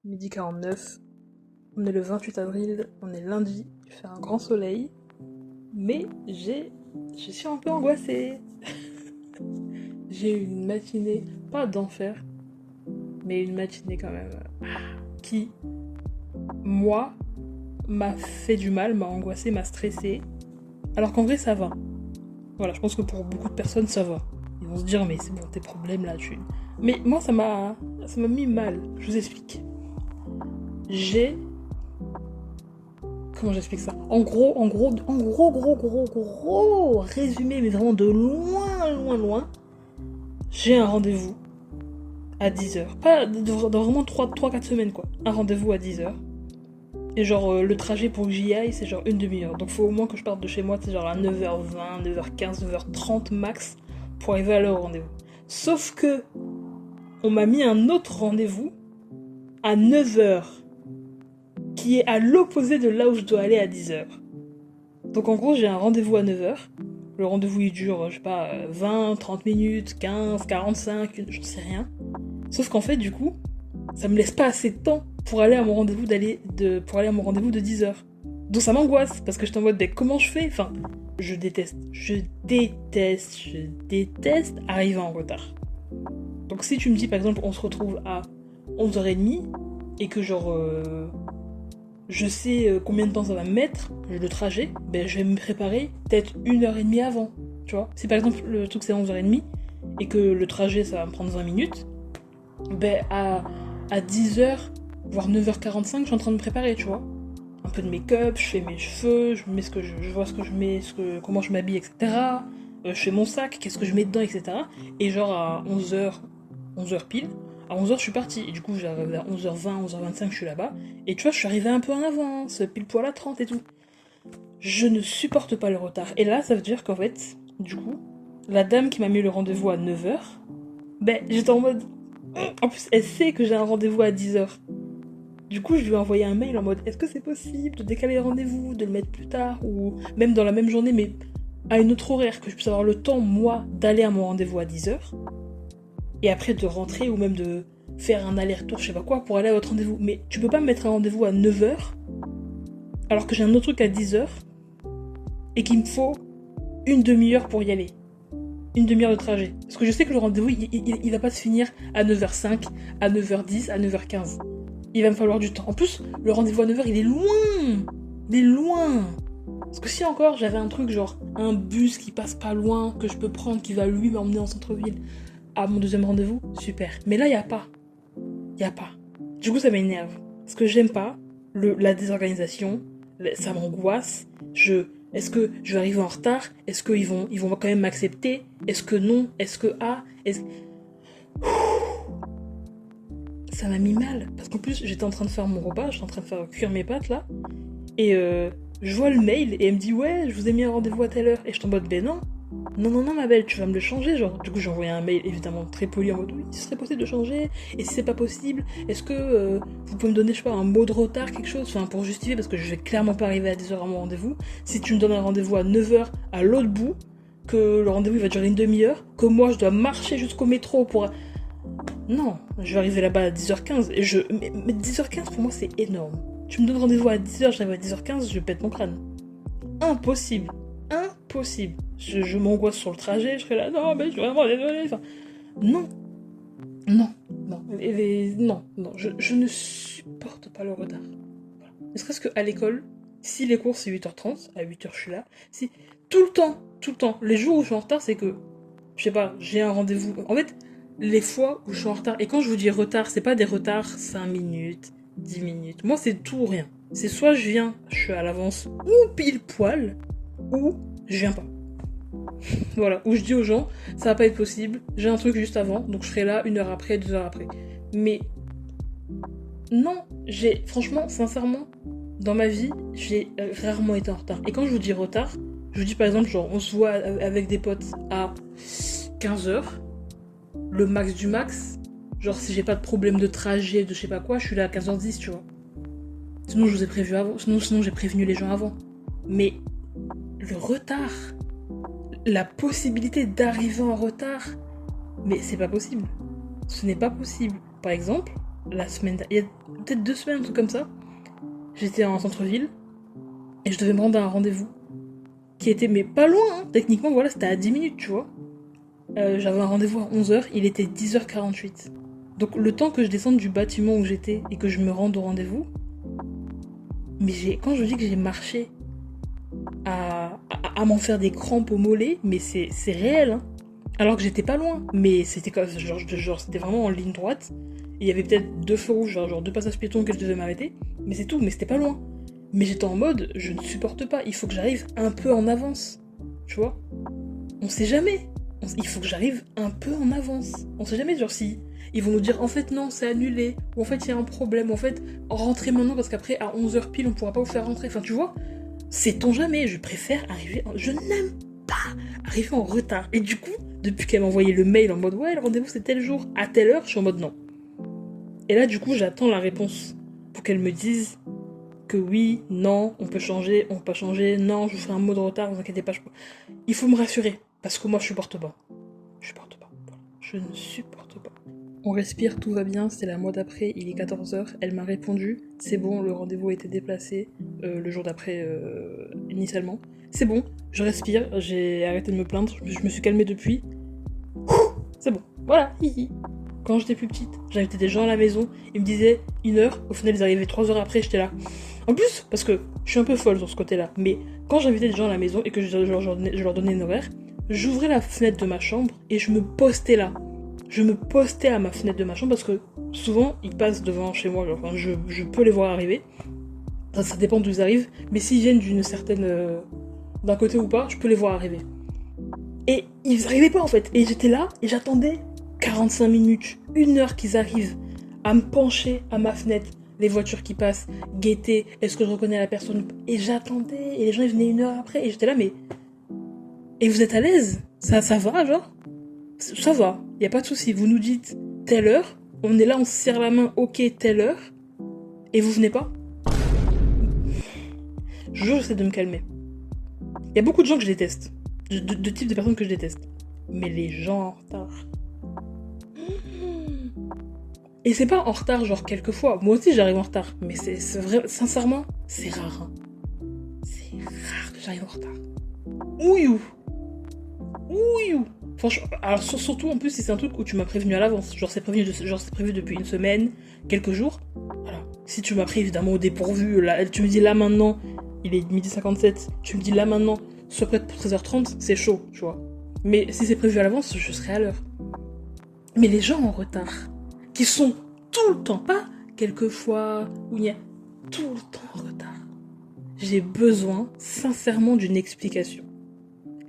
12h49, on est le 28 avril, on est lundi, il fait un grand soleil, mais je suis un peu angoissée. J'ai eu une matinée, pas d'enfer, mais une matinée quand même, qui, moi, m'a fait du mal, m'a angoissée, m'a stressée, alors qu'en vrai ça va. Voilà, je pense que pour beaucoup de personnes ça va. Ils vont se dire mais c'est bon tes problèmes là, tu... Mais moi ça m'a mis mal, je vous explique. J'ai Comment j'explique ça? En gros, résumé, mais vraiment de loin, loin, loin, j'ai un rendez-vous à 10h. Pas dans vraiment 3-4 semaines, quoi. Un rendez-vous à 10h. Et genre, le trajet pour que j'y aille, c'est genre une demi-heure. Donc faut au moins que je parte de chez moi, c'est genre à 9h20, 9h15, 9h30 max pour arriver à l'heure au rendez-vous. Sauf que, on m'a mis un autre rendez-vous à 9h, qui est à l'opposé de là où je dois aller à 10h. Donc en gros, j'ai un rendez-vous à 9h. Le rendez-vous il dure, je sais pas, 20, 30 minutes, 15, 45, j'en sais rien. Sauf qu'en fait, du coup, ça me laisse pas assez de temps pour aller à mon rendez-vous pour aller à mon rendez-vous de 10h. Donc ça m'angoisse parce que je suis en mode, comment je fais? Enfin, je déteste arriver en retard. Donc si tu me dis par exemple, on se retrouve à 11h30 et que genre je sais combien de temps ça va me mettre, le trajet, je vais me préparer peut-être 1h30 avant, tu vois. Si par exemple le truc c'est 11h30 et que le trajet ça va me prendre 20 minutes, à 10h, voire 9h45, je suis en train de me préparer, tu vois. Un peu de make-up, je fais mes cheveux, je mets je vois ce que je mets, comment je m'habille, etc. Je fais mon sac, qu'est-ce que je mets dedans, etc. Et genre à 11h pile, à 11h je suis partie. Et du coup j'arrive vers 11h20, 11h25 je suis là-bas. Et tu vois, je suis arrivée un peu en avance, pile poil à 30 et tout. Je ne supporte pas le retard. Et là, ça veut dire qu'en fait, du coup, la dame qui m'a mis le rendez-vous à 9h, j'étais en mode... En plus, elle sait que j'ai un rendez-vous à 10h. Du coup, je lui ai envoyé un mail en mode est-ce que c'est possible de décaler le rendez-vous, de le mettre plus tard, ou même dans la même journée, mais à une autre horaire, que je puisse avoir le temps, moi, d'aller à mon rendez-vous à 10h, et après de rentrer, ou même de faire un aller-retour, je sais pas quoi, pour aller à votre rendez-vous. Mais tu peux pas me mettre un rendez-vous à 9h, alors que j'ai un autre truc à 10h, et qu'il me faut une demi-heure pour y aller. Une demi-heure de trajet. Parce que je sais que le rendez-vous, il va pas se finir à 9h05, à 9h10, à 9h15. Il va me falloir du temps. En plus, le rendez-vous à 9h, il est loin. Il est loin. Parce que si encore j'avais un truc genre un bus qui passe pas loin, que je peux prendre, qui va lui m'emmener en centre-ville à mon deuxième rendez-vous, super. Mais là, il y a pas. Il y a pas. Du coup, ça m'énerve. Parce que j'aime pas la désorganisation, ça m'angoisse. Est-ce que je vais arriver en retard? Est-ce qu'ils vont quand même m'accepter? Est-ce que non? Est-ce que ça m'a mis mal. Parce qu'en plus, j'étais en train de faire mon repas, j'étais en train de faire cuire mes pâtes là. Et je vois le mail et elle me dit ouais, je vous ai mis un rendez-vous à telle heure. Et je suis en mode non. Non, ma belle, tu vas me le changer, genre. Du coup, j'ai envoyé un mail évidemment très poli en mode oui, ce serait possible de changer. Et si c'est pas possible, est-ce que vous pouvez me donner, je sais pas, un mot de retard, quelque chose, enfin pour justifier, parce que je vais clairement pas arriver à 10h à mon rendez-vous. Si tu me donnes un rendez-vous à 9h à l'autre bout, que le rendez-vous il va durer une demi-heure, que moi je dois marcher jusqu'au métro pour. Non, je vais arriver là-bas à 10h15. Mais 10h15 pour moi c'est énorme. Tu me donnes rendez-vous à 10h, j'arrive à 10h15, je pète mon crâne. Impossible. Impossible. Je m'angoisse sur le trajet, je serai là, non, mais je suis vraiment désolée. Enfin, non. Non. Non. Non. Je ne supporte pas le retard. Voilà. Ne serait-ce qu'à l'école, si les cours c'est 8h30, à 8h je suis là. Si tout le temps, les jours où je suis en retard, c'est que, je sais pas, j'ai un rendez-vous. En fait, les fois où je suis en retard, et quand je vous dis retard, c'est pas des retards 5 minutes, 10 minutes. Moi, c'est tout ou rien. C'est soit je viens, je suis à l'avance, ou pile poil, ou je viens pas. Voilà, où je dis aux gens, ça va pas être possible, j'ai un truc juste avant, donc je serai là 1 heure après, 2 heures après. Mais non, franchement, sincèrement, dans ma vie, j'ai rarement été en retard. Et quand je vous dis retard, je vous dis par exemple, genre, on se voit avec des potes à 15h, le max du max. Genre, si j'ai pas de problème de trajet, de je sais pas quoi, je suis là à 15h10, tu vois. Sinon, je vous ai prévu avant. Sinon j'ai prévenu les gens avant. Mais le retard, la possibilité d'arriver en retard, mais c'est pas possible. Ce n'est pas possible. Par exemple, il y a peut-être 2 semaines, un truc comme ça. J'étais en centre-ville et je devais me rendre à un rendez-vous qui était, mais pas loin, hein. Techniquement, voilà, c'était à 10 minutes, tu vois. J'avais un rendez-vous à 11h, il était 10h48. Donc le temps que je descende du bâtiment où j'étais et que je me rende au rendez-vous, mais quand je dis que j'ai marché à m'en faire des crampes au mollet, mais c'est réel, hein. Alors que j'étais pas loin, mais c'était comme genre c'était vraiment en ligne droite. Il y avait peut-être 2 feux rouges, genre 2 passages piétons que je devais m'arrêter, mais c'est tout, mais c'était pas loin. Mais j'étais en mode, je ne supporte pas, il faut que j'arrive un peu en avance, tu vois. On sait jamais, il faut que j'arrive un peu en avance. On sait jamais, genre si ils vont nous dire en fait non, c'est annulé, ou en fait il y a un problème, ou en fait rentrez maintenant parce qu'après à 11h pile on pourra pas vous faire rentrer, enfin tu vois. Sait-on jamais, je préfère arriver je n'aime pas arriver en retard. Et du coup, depuis qu'elle m'a envoyé le mail en mode ouais, le rendez-vous c'est tel jour, à telle heure, je suis en mode non. Et là du coup, j'attends la réponse pour qu'elle me dise que oui, non, on peut changer, on peut pas changer, non, je vous ferai un mot de retard, vous inquiétez pas, il faut me rassurer, parce que moi je supporte pas. Je supporte pas. Je ne supporte pas. On respire, tout va bien, c'est la mois d'après, il est 14h, elle m'a répondu, c'est bon, le rendez-vous a été déplacé le jour d'après initialement. C'est bon, je respire, j'ai arrêté de me plaindre, je me suis calmée depuis. C'est bon, voilà, hihi. Quand j'étais plus petite, j'invitais des gens à la maison, ils me disaient 1h, au final ils arrivaient 3 heures après, j'étais là. En plus, parce que je suis un peu folle sur ce côté-là, mais quand j'invitais des gens à la maison et que je leur donnais une horaire, j'ouvrais la fenêtre de ma chambre et je me postais là. Je me postais à ma fenêtre de ma chambre parce que souvent ils passent devant chez moi, enfin je peux les voir arriver. Ça dépend d'où ils arrivent, mais s'ils viennent d'une certaine d'un côté ou pas, je peux les voir arriver. Et ils arrivaient pas en fait, et j'étais là et j'attendais 45 minutes, 1 heure qu'ils arrivent à me pencher à ma fenêtre, les voitures qui passent, guetter, est-ce que je reconnais la personne, et j'attendais, et les gens ils venaient 1 heure après, et j'étais là mais... Et vous êtes à l'aise? Ça va genre? Ça va, y a pas de souci. Vous nous dites telle heure, on est là, on se serre la main, ok, telle heure, et vous venez pas. Je jure, j'essaie de me calmer. Y a beaucoup de gens que je déteste, de types de personnes que je déteste, mais les gens en retard. Et c'est pas en retard, genre quelquefois. Moi aussi j'arrive en retard, mais c'est vrai, sincèrement, c'est rare. Hein. C'est rare que j'arrive en retard. Ouiou. Franchement, alors surtout en plus si c'est un truc où tu m'as prévenu à l'avance, genre c'est prévu depuis une semaine, quelques jours. Voilà. Si tu m'as pris évidemment au dépourvu, là, tu me dis là maintenant, il est 12h57, tu me dis là maintenant, sois prête pour 13h30, c'est chaud, tu vois. Mais si c'est prévu à l'avance, je serai à l'heure. Mais les gens en retard, qui sont tout le temps, pas quelquefois, ou il y a tout le temps en retard. J'ai besoin sincèrement d'une explication.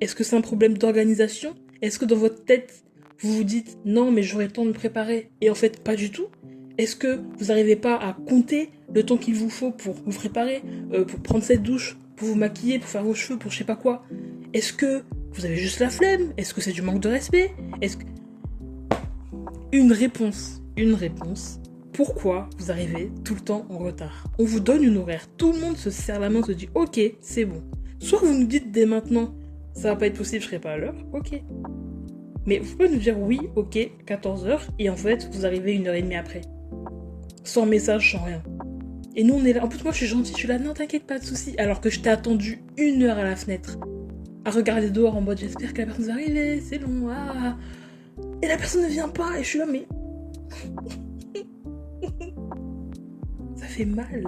Est-ce que c'est un problème d'organisation? Est-ce que dans votre tête, vous vous dites non mais j'aurai le temps de me préparer et en fait pas du tout? Est-ce que vous n'arrivez pas à compter le temps qu'il vous faut pour vous préparer, pour prendre cette douche, pour vous maquiller, pour faire vos cheveux, pour je sais pas quoi? Est-ce que vous avez juste la flemme? Est-ce que c'est du manque de respect? Est-ce que... Une réponse. Pourquoi vous arrivez tout le temps en retard? On vous donne une horaire, tout le monde se serre la main, se dit ok, c'est bon. Soit vous nous dites dès maintenant, ça va pas être possible, je serai pas à l'heure, ok. Mais vous pouvez nous dire oui, ok, 14h, et en fait, vous arrivez 1h30 après. Sans message, sans rien. Et nous, on est là. En plus, moi, je suis gentille, je suis là, non, t'inquiète, pas de soucis. Alors que je t'ai attendu 1 heure à la fenêtre, à regarder dehors en mode, j'espère que la personne va arriver, c'est long, ah. Et la personne ne vient pas, et je suis là, mais... Ça fait mal.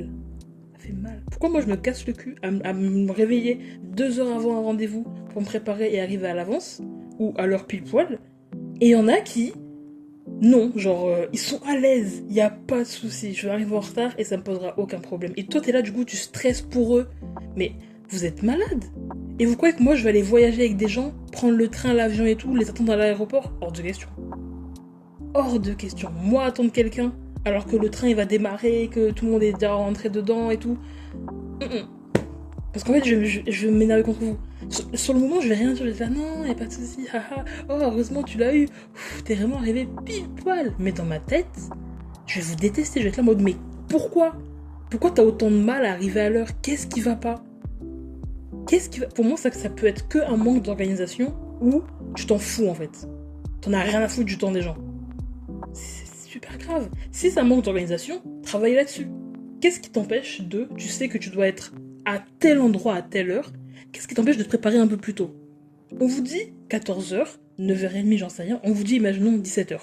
Pourquoi moi je me casse le cul à me réveiller 2 heures avant un rendez-vous pour me préparer et arriver à l'avance, ou à l'heure pile poil, et il y en a qui, non, genre, ils sont à l'aise, il n'y a pas de souci, je vais arriver en retard et ça me posera aucun problème. Et toi t'es là du coup, tu stresses pour eux, mais vous êtes malade. Et vous croyez que moi je vais aller voyager avec des gens, prendre le train, l'avion et tout, les attendre à l'aéroport? Hors de question. Hors de question. Moi attendre quelqu'un alors que le train il va démarrer, que tout le monde est déjà rentré dedans et tout. Parce qu'en fait, je vais m'énerver contre vous. Sur le moment, je vais rien dire, je vais faire non, y'a pas de soucis, haha. Oh, heureusement, tu l'as eu. T'es vraiment arrivé pile poil. Mais dans ma tête, je vais vous détester. Je vais être là en mode, mais pourquoi? Pourquoi t'as autant de mal à arriver à l'heure? Qu'est-ce qui va pas? Pour moi, ça peut être que un manque d'organisation ou tu t'en fous en fait. T'en as rien à foutre du temps des gens. super grave. Si ça manque d'organisation, travaille là-dessus. Qu'est-ce qui t'empêche tu sais que tu dois être à tel endroit à telle heure, qu'est-ce qui t'empêche de te préparer un peu plus tôt? On vous dit 14h, 9h30, j'en sais rien, on vous dit, imaginons, 17h.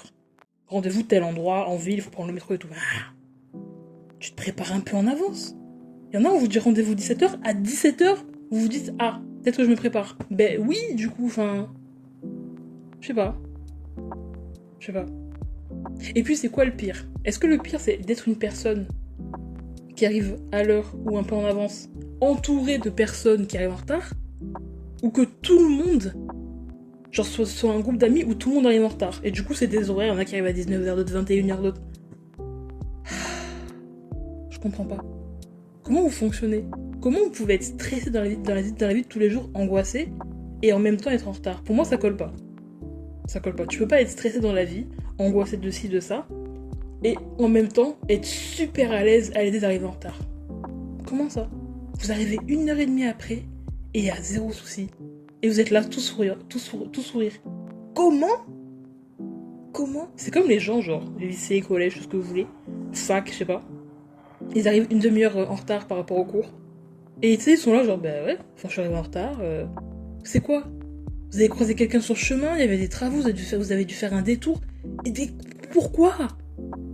Rendez-vous tel endroit, en ville, il faut prendre le métro et tout. Ah, tu te prépares un peu en avance. Il y en a, on vous dit rendez-vous 17h, à 17h, vous vous dites, ah, peut-être que je me prépare. Ben oui, du coup, enfin... Je sais pas. Et puis, c'est quoi le pire? Est-ce que le pire, c'est d'être une personne qui arrive à l'heure ou un peu en avance, entourée de personnes qui arrivent en retard? Ou que tout le monde, genre soit un groupe d'amis où tout le monde arrive en retard. Et du coup, c'est des horaires, il y en a qui arrivent à 19h, d'autres 21h, d'autres... Je comprends pas. Comment vous fonctionnez? Comment vous pouvez être stressé dans la vie de tous les jours, angoissé, et en même temps être en retard? Pour moi, ça colle pas. Ça colle pas. Tu peux pas être stressé dans la vie, angoissé de ci, de ça, et en même temps être super à l'aise à l'idée d'arriver en retard. Comment ça? Vous arrivez 1h30 après, et il y a zéro souci. Et vous êtes là, tout sourire. Comment? C'est comme les gens, genre, lycée, collège, tout ce que vous voulez, fac, je sais pas. Ils arrivent une demi-heure en retard par rapport au cours. Et tu sais, ils sont là, genre, bah ouais, enfin, je suis arrivé en retard. C'est quoi? Vous avez croisé quelqu'un sur le chemin, il y avait des travaux, vous avez dû faire un détour. Pourquoi?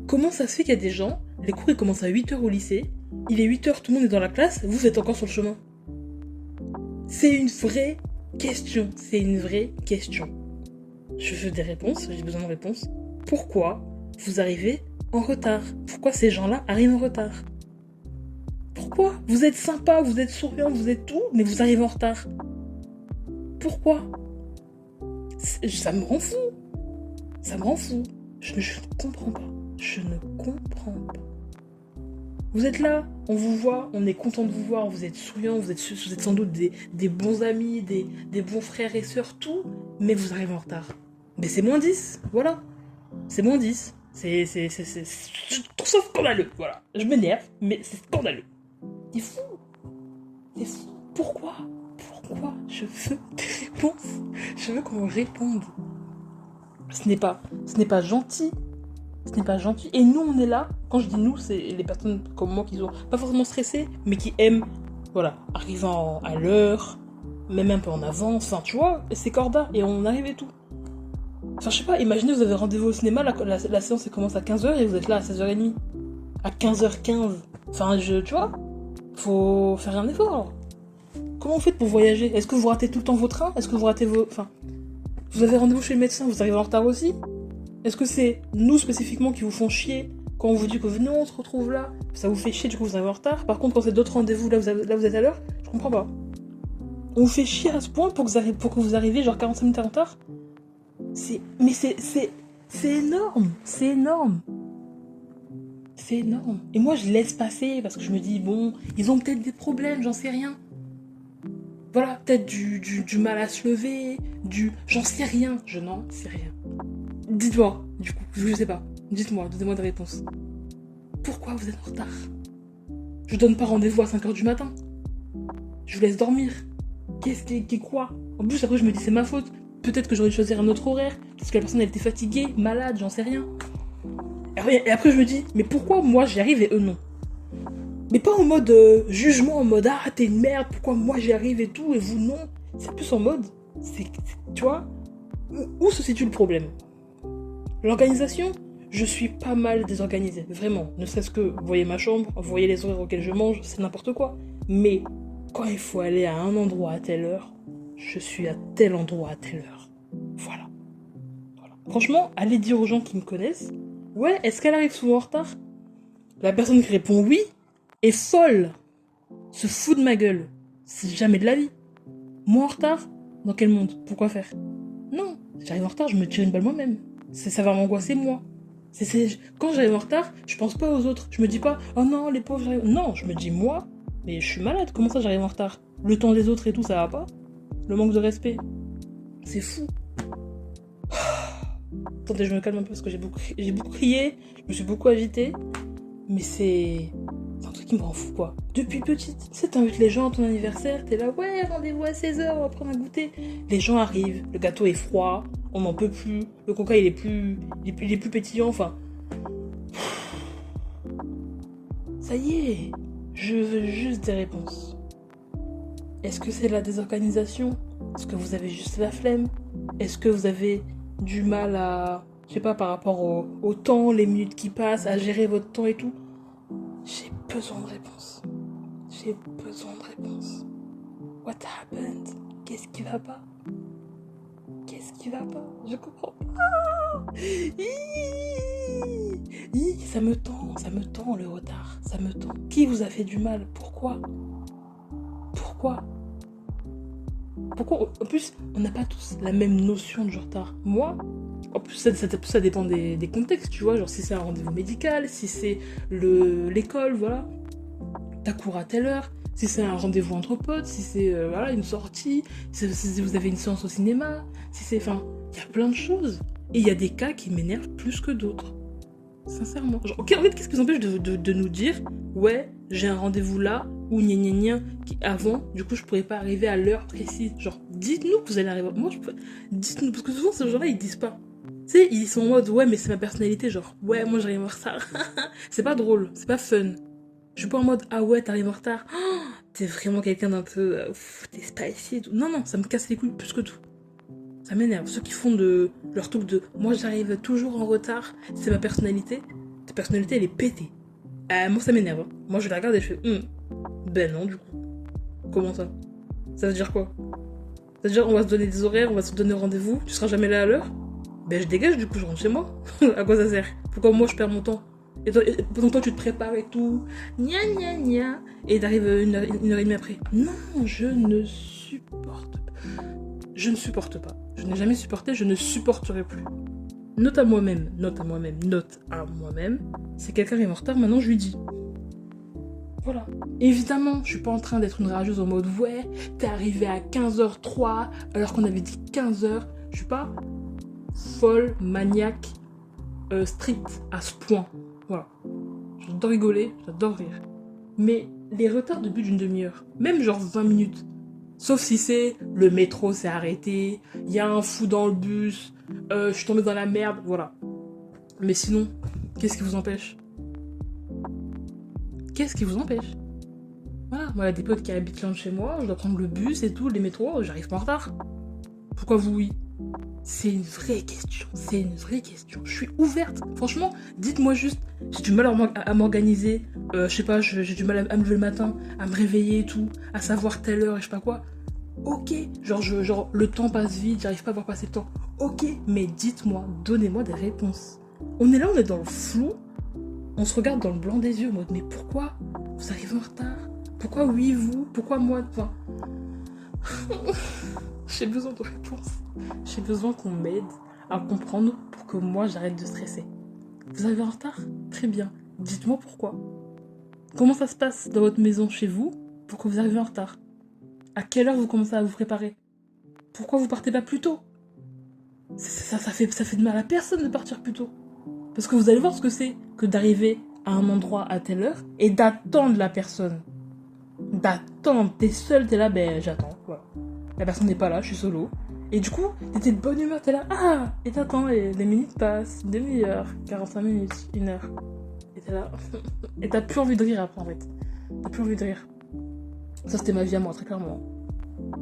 Comment ça se fait qu'il y a des gens, les cours ils commencent à 8h au lycée, il est 8h, tout le monde est dans la classe, vous êtes encore sur le chemin? C'est une vraie question. Je veux des réponses, j'ai besoin de réponses. Pourquoi vous arrivez en retard? Pourquoi ces gens-là arrivent en retard? Pourquoi? Vous êtes sympa, vous êtes souriant, vous êtes tout, mais vous arrivez en retard. Pourquoi? Ça me rend fou. Je ne comprends pas. Vous êtes là, on vous voit, on est content de vous voir, vous êtes souriants, vous êtes sans doute des bons amis, des bons frères et sœurs, tout, mais vous arrivez en retard. Mais c'est -10, voilà. C'est -10. Je trouve ça scandaleux, voilà. Je m'énerve, mais c'est scandaleux. C'est fou. Pourquoi? Je veux des réponses. Je veux qu'on me réponde. Ce n'est pas gentil. Et nous, on est là. Quand je dis nous, c'est les personnes comme moi qui sont pas forcément stressées, mais qui aiment, voilà, arrivant à l'heure, même un peu en avance. Enfin, tu vois, c'est corda et on arrive et tout. Enfin, je sais pas, imaginez, vous avez rendez-vous au cinéma, la séance elle commence à 15h et vous êtes là à 16h30. À 15h15. Enfin, tu vois, faut faire un effort. Comment vous faites pour voyager? Est-ce que vous ratez tout le temps vos trains? Est-ce que vous ratez Enfin, vous avez rendez-vous chez le médecin, vous arrivez en retard aussi? Est-ce que c'est nous spécifiquement qui vous font chier quand on vous dit que venez, on se retrouve là? Ça vous fait chier, du coup vous arrivez en retard. Par contre, quand c'est d'autres rendez-vous, là vous êtes à l'heure, je comprends pas. On vous fait chier à ce point pour que vous arriviez genre 45 minutes en retard? C'est énorme. Et moi, je laisse passer parce que je me dis, bon, ils ont peut-être des problèmes, j'en sais rien. Voilà, peut-être du mal à se lever, j'en sais rien. Je n'en sais rien. Dites-moi, du coup, je sais pas. Dites-moi, donnez-moi des réponses. Pourquoi vous êtes en retard? Je donne pas rendez-vous à 5h du matin. Je vous laisse dormir. Qu'est-ce quoi? En plus, après, je me dis, c'est ma faute. Peut-être que j'aurais dû choisir un autre horaire, parce que la personne, elle était fatiguée, malade, j'en sais rien. Et après, je me dis, mais pourquoi moi, j'y arrive et eux, non? Mais pas en mode jugement, en mode, ah, t'es une merde, pourquoi moi, j'y arrive et tout, et vous, non? C'est plus en mode, tu vois, où se situe le problème? L'organisation, je suis pas mal désorganisée, vraiment. Ne serait-ce que, vous voyez ma chambre, vous voyez les horaires auxquels je mange, c'est n'importe quoi. Mais quand il faut aller à un endroit à telle heure, je suis à tel endroit à telle heure. Voilà. Franchement, allez dire aux gens qui me connaissent, ouais, est-ce qu'elle arrive souvent en retard? La personne qui répond oui est folle. Se fout de ma gueule. C'est jamais de la vie. Moi en retard? Dans quel monde? Pourquoi faire? Non, si j'arrive en retard, je me tire une balle moi-même. Ça va m'angoisser moi. Quand j'arrive en retard, je pense pas aux autres. Je me dis pas, oh non, les pauvres, j'arrive. Non, je me dis moi, mais je suis malade, comment ça j'arrive en retard? Le temps des autres et tout, ça va pas? Le manque de respect. C'est fou. Attendez, je me calme un peu parce que j'ai beaucoup crié, je me suis beaucoup agitée. Mais c'est un truc qui me rend fou, quoi. Depuis petite, tu sais, t'invites les gens à ton anniversaire, t'es là, ouais, rendez-vous à 16h, on va prendre un goûter. Les gens arrivent, le gâteau est froid, on n'en peut plus, le coca il est plus pétillant, enfin. Ça y est, je veux juste des réponses. Est-ce que c'est la désorganisation? Est-ce que vous avez juste la flemme? Est-ce que vous avez du mal à, je sais pas, par rapport au temps, les minutes qui passent, à gérer votre temps et tout? J'ai besoin de réponses. J'ai besoin de réponses. What happened? Qu'est-ce qui va pas? Qu'est-ce qui va pas? Je comprends pas. Ça me tend le retard. Ça me tend. Qui vous a fait du mal? Pourquoi? Pourquoi? En plus, on n'a pas tous la même notion du retard. Moi, en plus, ça dépend des contextes, tu vois. Genre, si c'est un rendez-vous médical, si c'est l'école, voilà. T'as cours à telle heure. Si c'est un rendez-vous entre potes, si c'est voilà, une sortie, si vous avez une séance au cinéma, si c'est. Enfin, il y a plein de choses. Et il y a des cas qui m'énervent plus que d'autres. Sincèrement. Genre, ok, en fait, qu'est-ce qui vous empêche de nous dire, ouais, j'ai un rendez-vous là, ou gna gna gna, avant, du coup, je pourrais pas arriver à l'heure précise. Genre, dites-nous que vous allez arriver. Moi, dites-nous, parce que souvent, ces gens-là, ils disent pas. Tu sais, ils sont en mode, ouais, mais c'est ma personnalité, genre, ouais, moi, j'arrive en retard. C'est pas drôle, c'est pas fun. Je suis pas en mode, ah ouais, t'arrives en retard. Oh, t'es vraiment quelqu'un d'un peu, t'es spicy et tout. Non, non, ça me casse les couilles plus que tout. Ça m'énerve. Ceux qui font de leur truc de moi j'arrive toujours en retard, c'est ma personnalité. Ta personnalité elle est pétée. Moi ça m'énerve. Hein. Moi je la regarde et je fais ben non du coup. Comment ça? Ça veut dire quoi? Ça veut dire on va se donner des horaires, on va se donner rendez-vous, tu seras jamais là à l'heure? Ben je dégage du coup, je rentre chez moi. À quoi ça sert? Pourquoi moi je perds mon temps? Et pendant toi tu te prépares et tout, gna gna gna, et t'arrives une heure et demie après. Non, je ne supporte pas. Je ne supporte pas. Je n'ai jamais supporté, je ne supporterai plus. Note à moi-même. Si quelqu'un est en retard, maintenant je lui dis. Voilà. Évidemment, je suis pas en train d'être une rageuse en mode ouais, t'es arrivé à 15h03 alors qu'on avait dit 15h. Je suis pas folle, maniaque, stricte à ce point. Voilà. J'adore rigoler, j'adore rire. Mais les retards de plus d'une demi-heure, même genre 20 minutes, sauf si c'est le métro s'est arrêté, il y a un fou dans le bus, je suis tombée dans la merde, voilà. Mais sinon, qu'est-ce qui vous empêche? Qu'est-ce qui vous empêche? Voilà, moi il y a des potes qui habitent loin de chez moi, je dois prendre le bus et tout, les métros, j'arrive pas en retard. Pourquoi vous oui? C'est une vraie question, Je suis ouverte. Franchement, dites-moi juste, j'ai du mal à m'organiser, je sais pas, j'ai du mal à me lever le matin, à me réveiller et tout, à savoir telle heure et je sais pas quoi. Ok, genre le temps passe vite, j'arrive pas à voir passer le temps. Ok, mais dites-moi, donnez-moi des réponses. On est là, on est dans le flou, on se regarde dans le blanc des yeux, en mode mais pourquoi vous arrivez en retard? Pourquoi oui vous? Pourquoi moi? Enfin... J'ai besoin de réponses. J'ai besoin qu'on m'aide à comprendre pour que moi j'arrête de stresser. Vous arrivez en retard? Très bien. Dites-moi pourquoi. Comment ça se passe dans votre maison chez vous pour que vous arriviez en retard? À quelle heure vous commencez à vous préparer? Pourquoi vous partez pas plus tôt? Ça fait de mal à personne de partir plus tôt. Parce que vous allez voir ce que c'est que d'arriver à un endroit à telle heure et d'attendre la personne. D'attendre. T'es seul, t'es là, ben j'attends. Voilà. La personne n'est pas là, je suis solo. Et du coup, t'étais de bonne humeur, t'es là, ah! Et t'attends, et les minutes passent, une demi-heure, 45 minutes, 1 heure. Et t'es là. Et t'as plus envie de rire après, en fait. T'as plus envie de rire. Ça, c'était ma vie à moi, très clairement.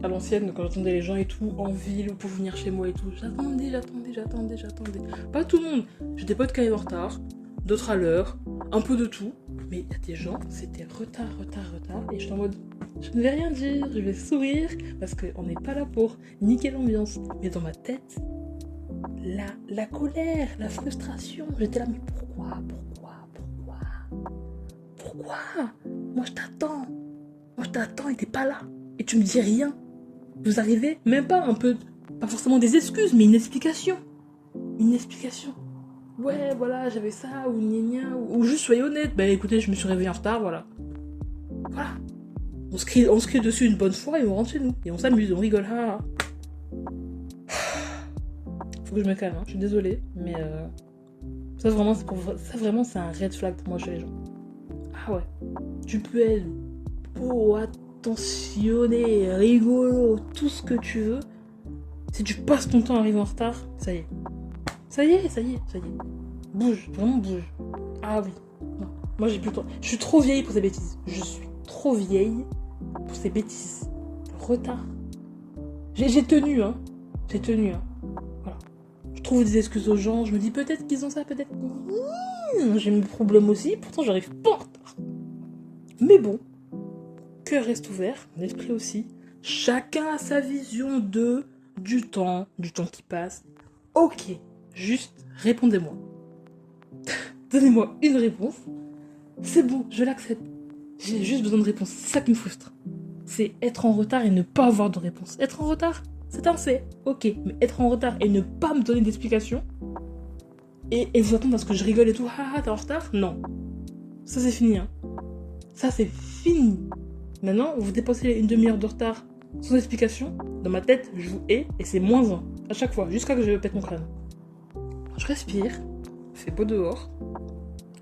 À l'ancienne, quand j'attendais les gens et tout, en ville, pour venir chez moi et tout, j'attendais. Pas tout le monde. J'ai des potes qui arrivent en retard, d'autres à l'heure, un peu de tout. Mais il y a des gens, c'était retard. Et je suis en mode, je ne vais rien dire, je vais sourire, parce qu'on n'est pas là pour niquer l'ambiance. Mais dans ma tête, la colère, la frustration, j'étais là, mais pourquoi? Moi je t'attends et t'es pas là. Et tu me dis rien. Vous arrivez, même pas un peu, pas forcément des excuses, mais une explication. Ouais, voilà, j'avais ça, ou gna gna, ou juste soyez honnête. Bah écoutez, je me suis réveillée en retard, voilà. Voilà. On se crie dessus une bonne fois et on rentre chez nous. Et on s'amuse, on rigole. Ah. Faut que je me calme, hein. Je suis désolée, mais ça vraiment c'est un red flag pour moi chez les gens. Ah ouais. Tu peux être beau, attentionné, rigolo, tout ce que tu veux. Si tu passes ton temps à arriver en retard, ça y est. Bouge, vraiment bouge. Ah oui. Non. Moi, j'ai plus le temps. Je suis trop vieille pour ces bêtises. Je suis trop vieille pour ces bêtises. Le retard. J'ai tenu, hein. J'ai tenu, hein. Voilà. Je trouve des excuses aux gens. Je me dis peut-être qu'ils ont ça, peut-être. J'ai mes problèmes aussi. Pourtant, j'arrive pas en retard. Mais bon. Cœur reste ouvert. Mon esprit aussi. Chacun a sa vision du temps qui passe. Ok. Juste, répondez-moi. Donnez-moi une réponse. C'est bon, je l'accepte. J'ai juste besoin de réponse. C'est ça qui me frustre. C'est être en retard et ne pas avoir de réponse. Être en retard, c'est un fait. Ok, mais être en retard et ne pas me donner d'explication et vous attendre à ce que je rigole et tout. Ah, t'es en retard? Non. Ça, c'est fini. Hein. Ça, c'est fini. Maintenant, vous dépassez une demi-heure de retard sans explication. Dans ma tête, je vous hais et c'est moins un. À chaque fois, jusqu'à que je pète mon crâne. Je respire. Il fait beau dehors.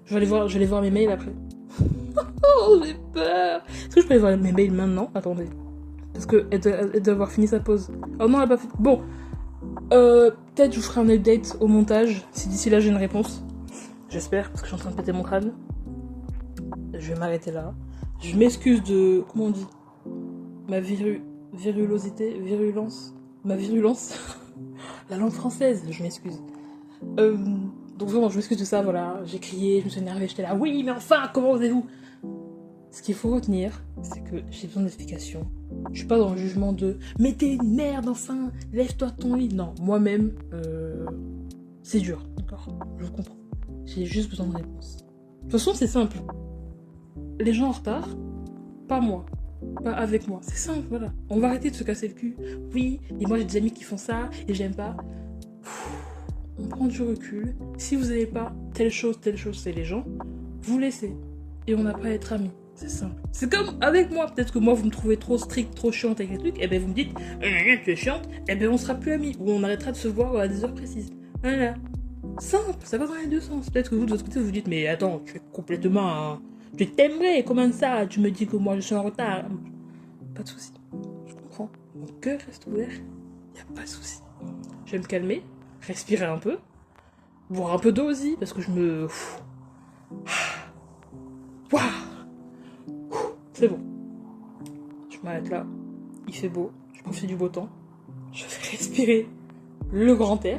Je vais aller voir mes mails après. Oh, j'ai peur. Est-ce que je peux aller voir mes mails maintenant? Attendez. Parce qu'elle doit avoir fini sa pause. Oh non, elle a pas fait. Bon. Peut-être je vous ferai un update au montage si d'ici là j'ai une réponse. J'espère, parce que je suis en train de péter mon crâne. Je vais m'arrêter là. Je m'excuse de. Comment on dit? Ma virulosité? Virulence? Ma virulence? La langue française, je m'excuse. Donc vraiment, je m'excuse de ça, voilà. J'ai crié, je me suis énervée, j'étais là, oui, mais enfin, comment osez-vous? Ce qu'il faut retenir, c'est que j'ai besoin d'explications. Je suis pas dans le jugement de mais t'es une merde, enfin, lève-toi de ton lit. Non, moi-même, c'est dur, d'accord? Je comprends. J'ai juste besoin de réponses. De toute façon, c'est simple. Les gens en retard, pas moi. Pas avec moi. C'est simple, voilà. On va arrêter de se casser le cul. Oui, et moi j'ai des amis qui font ça et j'aime pas. On prend du recul. Si vous n'avez pas telle chose, c'est les gens, vous laissez. Et on n'a pas à être amis. C'est simple. C'est comme avec moi. Peut-être que moi, vous me trouvez trop stricte, trop chiante avec les trucs. Et ben vous me dites, tu es chiante. Et ben on sera plus amis. Ou on arrêtera de se voir à des heures précises. Voilà. Simple. Ça va dans les deux sens. Peut-être que vous, de votre côté, vous dites, mais attends, tu es complètement... Tu t'aimerais. Comment ça? Tu me dis que moi, je suis en retard. Pas de souci. Je comprends. Mon cœur reste ouvert. Y a pas de souci. Je vais me calmer. Respirer un peu. Boire un peu d'eau aussi. Parce que je me... Waouh. C'est bon. Je m'arrête là. Il fait beau. Je profite du beau temps. Je vais respirer le grand air.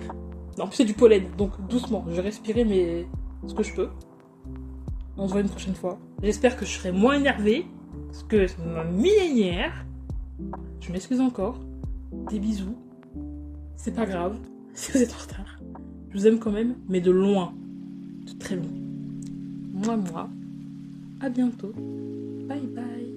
Non, en plus c'est du pollen, donc doucement. Je vais respirer mais ce que je peux. On se voit une prochaine fois. J'espère que je serai moins énervée. Parce que ça m'a mis hier. Je m'excuse encore. Des bisous. C'est pas grave. Si vous êtes en retard. Je vous aime quand même, mais de loin. De très loin. Moi. À bientôt. Bye bye.